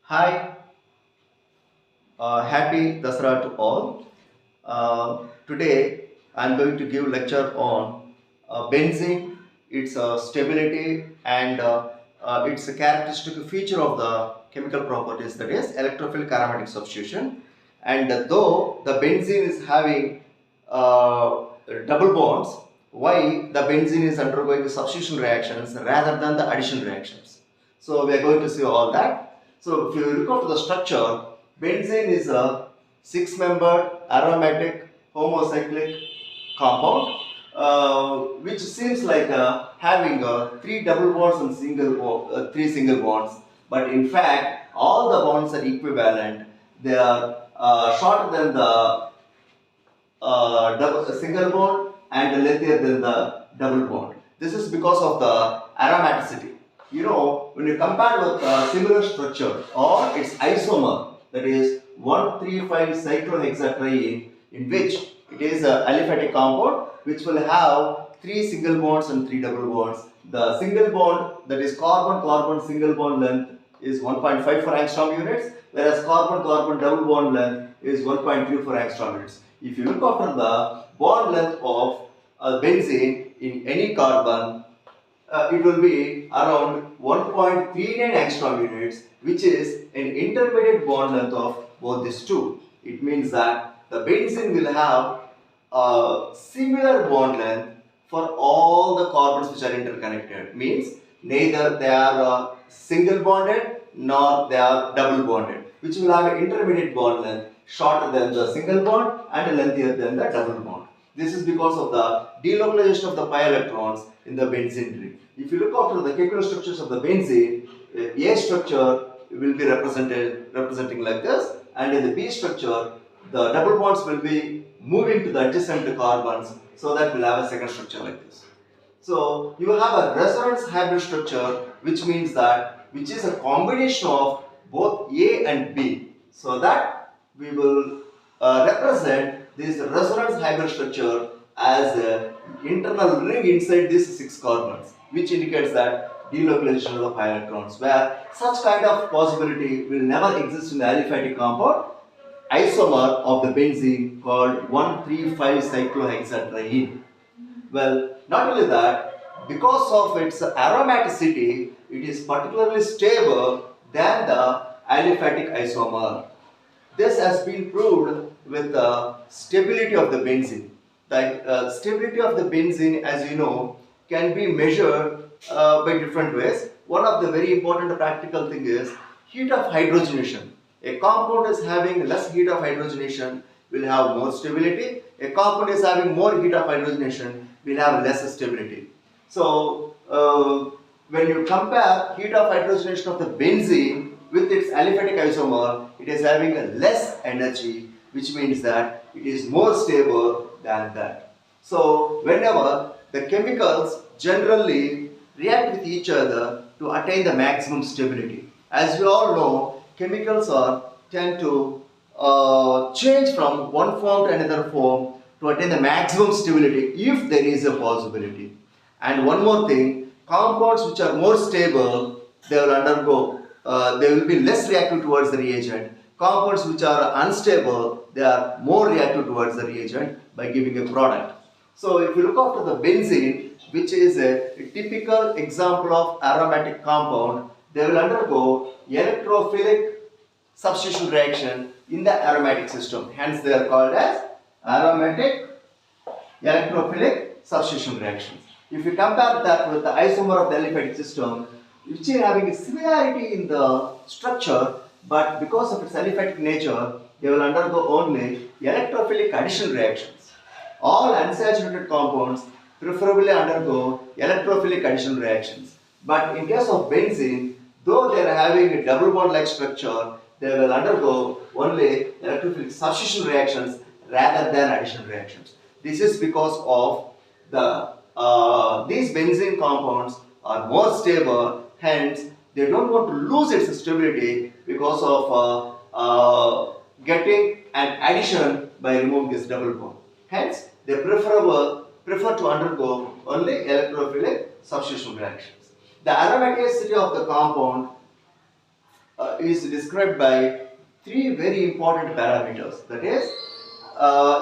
Hi, happy Dasara to all. Today I am going to give lecture on benzene, its stability and its a characteristic feature of the chemical properties, that is electrophilic aromatic substitution. And though the benzene is having double bonds, why the benzene is undergoing the substitution reactions rather than the addition reactions. So we are going to see all that. So if you look at the structure, benzene is a six-membered aromatic homocyclic compound, which seems like having three double bonds and three single bonds. But in fact, all the bonds are equivalent. They are shorter than the single bond and lengthier than the double bond. This is because of the aromaticity. You know, when you compare with a similar structure or its isomer, that is 1,3,5 cyclohexatriene, in which it is an aliphatic compound which will have three single bonds and three double bonds. The single bond, that is carbon-carbon single bond length, is 1.54 angstrom units, whereas carbon-carbon double bond length is 1.34 angstrom units. If you look after the bond length of benzene in any carbon, it will be around 1.39 angstrom units, which is an intermediate bond length of both these two. It means that the benzene will have a similar bond length for all the carbons which are interconnected. Means neither they are single bonded nor they are double bonded, which will have an intermediate bond length shorter than the single bond and lengthier than the double bond. This is because of the delocalization of the pi electrons in the benzene ring. If you look after the chemical structures of the benzene, A structure will be representing like this, and in the B structure, the double bonds will be moving to the adjacent carbons, so that we'll have a second structure like this. So you have a resonance hybrid structure, which means that which is a combination of both A and B, so that we will represent this resonance hybrid structure as an internal ring inside these six carbons, which indicates that delocalization of the pi electrons, where such kind of possibility will never exist in the aliphatic compound isomer of the benzene called 1,3,5 cyclohexatriene. Well, not only that, because of its aromaticity, it is particularly stable than the aliphatic isomer. This has been proved with the stability of the benzene. The stability of the benzene, as you know, can be measured by different ways. One of the very important practical thing is heat of hydrogenation. A compound is having less heat of hydrogenation will have more stability. A compound is having more heat of hydrogenation will have less stability. So, when you compare heat of hydrogenation of the benzene with its aliphatic isomer, it is having a less energy, which means that it is more stable than that. So, whenever the chemicals generally react with each other to attain the maximum stability. As we all know, chemicals tend to change from one form to another form to attain the maximum stability if there is a possibility. And one more thing, compounds which are more stable, they will undergo, they will be less reactive towards the reagent. Compounds which are unstable, they are more reactive towards the reagent by giving a product. So if you look after the benzene, which is a typical example of aromatic compound, they will undergo electrophilic substitution reaction in the aromatic system. Hence they are called as aromatic electrophilic substitution reactions. If you compare that with the isomer of the aliphatic system, which is having a similarity in the structure, but because of its aliphatic nature, they will undergo only electrophilic addition reactions. All unsaturated compounds preferably undergo electrophilic addition reactions. But in case of benzene, though they are having a double bond like structure, they will undergo only electrophilic substitution reactions rather than addition reactions. This is because of these benzene compounds are more stable, hence they don't want to lose its stability because of getting an addition by removing this double bond. Hence, they prefer to undergo only electrophilic substitution reactions. The aromaticity of the compound is described by three very important parameters. That is,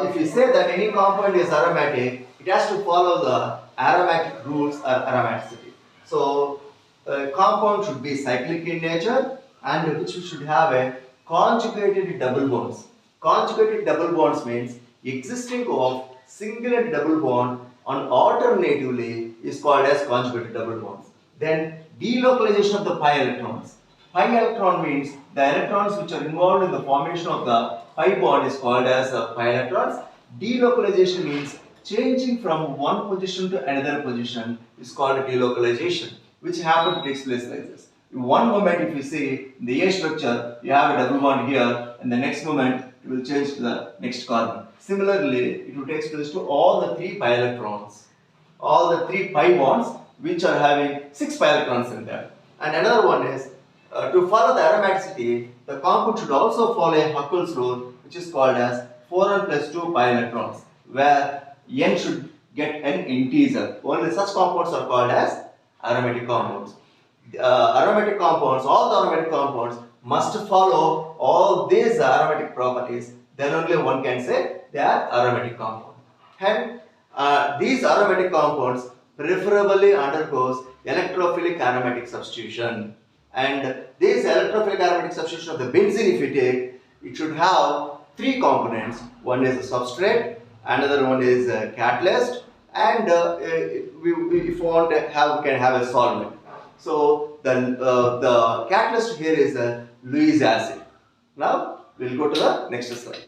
if you say that any compound is aromatic, it has to follow the aromatic rules or aromaticity. So, a compound should be cyclic in nature and which should have a conjugated double bonds. Conjugated double bonds means existing of single and double bond on alternatively is called as conjugated double bonds. Then delocalization of the pi electrons. Pi electron means the electrons which are involved in the formation of the pi bond is called as pi electrons. Delocalization means changing from one position to another position is called delocalization, which takes place like this. In one moment, if you see in the A structure, you have a double bond here, and the next moment it will change to the next carbon. Similarly, it will take place to all the three pi electrons, all the three pi bonds which are having 6 pi electrons in there. And another one is to follow the aromaticity, the compound should also follow a Huckel's rule, which is called as 4n plus 2 pi electrons, where n should get an integer. Only such compounds are called as aromatic compounds. Aromatic compounds, all the aromatic compounds must follow all these aromatic properties. Then only one can say they are aromatic compounds. Hence, these aromatic compounds preferably undergoes electrophilic aromatic substitution. And this electrophilic aromatic substitution of the benzene, if you take, it should have three components. One is a substrate, another one is a catalyst, and if we want to have, we can have a solvent. So the catalyst here is a Lewis acid. Now we will go to the next slide.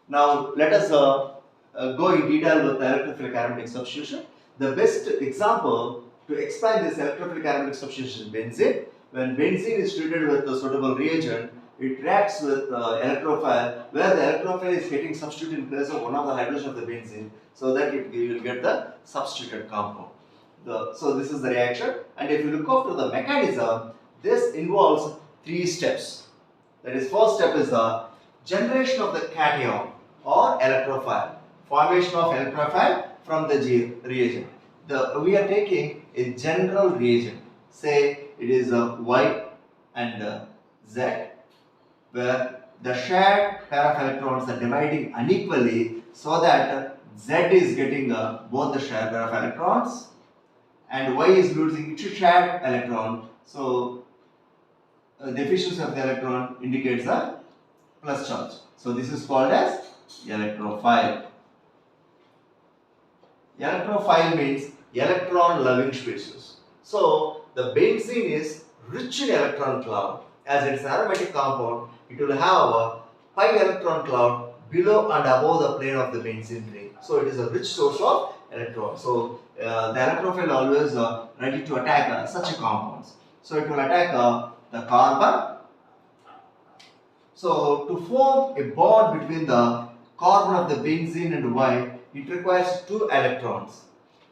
Now let us go in detail with the electrophilic aromatic substitution. The best example to explain this electrophilic aromatic substitution is benzene. When benzene is treated with a suitable reagent, it reacts with electrophile, where the electrophile is getting substituted in place of one of the hydrogen of the benzene, so that you will get the substituted compound. So this is the reaction, and if you look after the mechanism, this involves three steps. That is, first step is the generation of the cation or electrophile, formation of electrophile from the reagent. We are taking a general reagent, say it is Y and Z, where the shared pair of electrons are dividing unequally, so that Z is getting both the shared pair of electrons and Y is losing its shared electron. So the efficiency of the electron indicates a plus charge. So this is called as electrophile. Electrophile means electron loving species. So the benzene is rich in electron cloud. As it is an aromatic compound, it will have a pi electron cloud below and above the plane of the benzene ring. So it is a rich source of electrons. So the electrophile always ready to attack such compounds. So it will attack the carbon. So to form a bond between the carbon of the benzene and Y, it requires two electrons.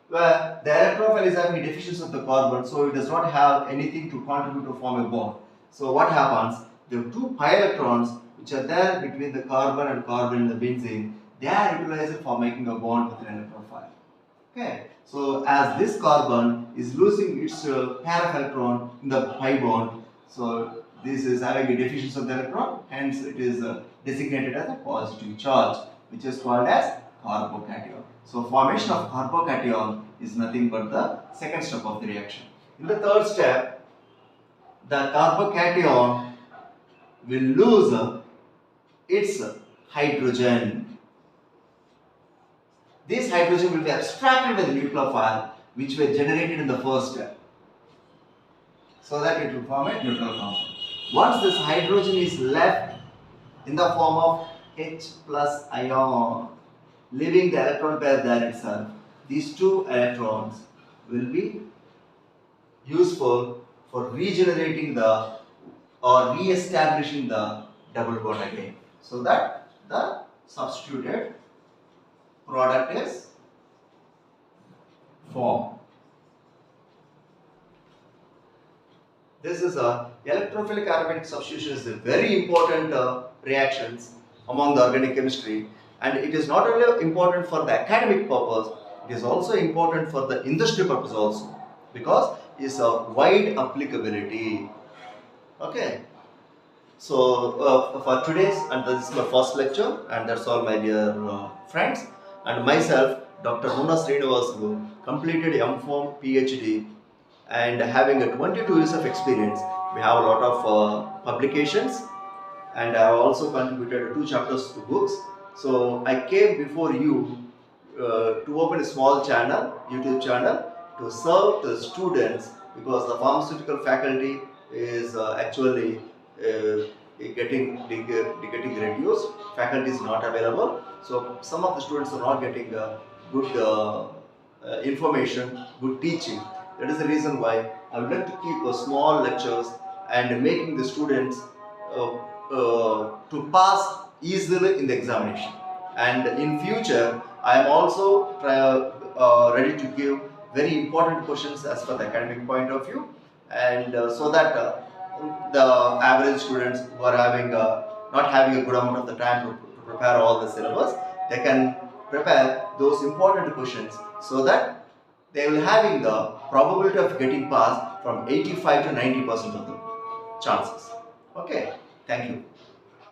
Where the electrophile is having a deficiency of the carbon, so it does not have anything to contribute to form a bond. So what happens? The two pi electrons which are there between the carbon and the benzene, they are utilized for making a bond with an electrophile. Okay. So as this carbon is losing its pair of electron in the pi bond, so this is having a deficiency of the electron, hence it is designated as a positive charge, which is called as carbocation. So formation of carbocation is nothing but the second step of the reaction. In the third step, the carbocation will lose its hydrogen. This hydrogen will be abstracted by the nucleophile, which were generated in the first step, so that it will form a neutral compound. Once this hydrogen is left in the form of H plus ion, leaving the electron pair there itself, these two electrons will be useful for regenerating or re-establishing the double bond again, so that the substituted product is formed. This is a electrophilic aromatic substitution is a very important reactions among the organic chemistry, and it is not only important for the academic purpose, it is also important for the industry purpose also, because it's a wide applicability. Okay. So for today's, and this is my first lecture, and that's all, my dear friends. And myself, Dr. Muna Srinivasu, completed M.Pharm PhD, and having a 22 years of experience. We have a lot of publications, and I have also contributed 2 chapters to books. So I came before you to open a small channel, YouTube channel, to serve the students, because the pharmaceutical faculty is actually getting reduced. Faculty is not available, so some of the students are not getting good information, good teaching. That is the reason why I would like to keep small lectures and making the students to pass easily in the examination. And in future, I am also ready to give very important questions as per the academic point of view, and so that the average students who are not having a good amount of the time to prepare all the syllabus, they can prepare those important questions, so that they will having the probability of getting passed from 85 to 90% of the chances. Okay, thank you.